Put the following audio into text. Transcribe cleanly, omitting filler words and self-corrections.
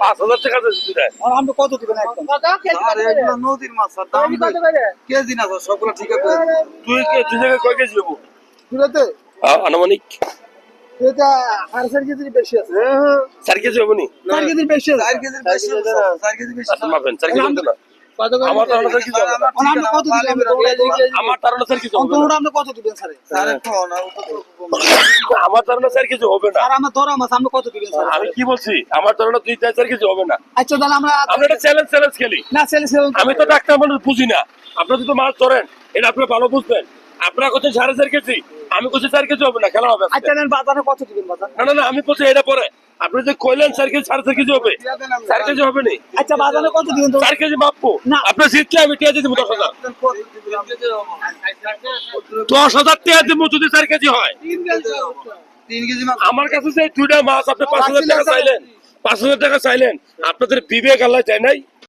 5,000 টাকা দিতে দেয়। আর আপনি কত দিবেন একদম? নদীর মাছ স্যার, দাম কেজি না স্যার, সবগুলো ঠিক আছে। তুই জায়গায় কয় কেজি হবো? তুলাতে আনুমানিক এটা 4.5 কেজির বেশি আছে। 4 কেজি হবে নি? 4 কেজির বেশি আছে। 4 কেজির বেশি হবে স্যার, 4 কেজি বেশি। আচ্ছা মাপেন 4 কেজি হবে না? কত করে আমার ধারণা 4 কেজি স্যার, হবে না। আমার আপনি কত দিবেন? আমার ধারণা 4 কেজি হবে না। অন্তত আপনি কত দিবেন স্যার? স্যার একটু না, ও তো আমার ধারণা 4 কেজি হবে না। আর আমার ধরা মাছ আপনি কত দিবেন স্যার? আমি কি বলছি, আমার ধারণা 4 কেজি হবে না। আচ্ছা তাহলে আমরা আমরা একটা চ্যালেঞ্জ খেলি। না সেল আমি তো ডাক্তার মানুষ, বুঝি না। আপনারা যদি মাছ ধরেন এটা আপনি ভালো বুঝবেন। আপনারা কোথায় 4.5 কেজি, আমি কোথায় 4 কেজি হবে না, খেলা হবে আজকে। আচ্ছা নেন বাজারে কত দিবেন বাজার? না আমি বলছি এটা পরে। আপনি যে কইলেন 4 কেজি 4.5 কেজি হবে, 4 কেজি হবে নি। আচ্ছা বাজারে কত দিবেন তো? 4 কেজি মাপবো না। আপনি জিতলে আমি টিয়া দিয়ে দেবো 10,000। 10,000 টিয়া দেবো যদি 4 কেজি হয়। 3 কেজি মাছ। আমার কাছে যে দুইটা মাছ আপনি 5,000 টাকা চাইলেন, 5,000 টাকা চাইলেন, আপনাদের বিবেক আল্লাহ চাই নাই।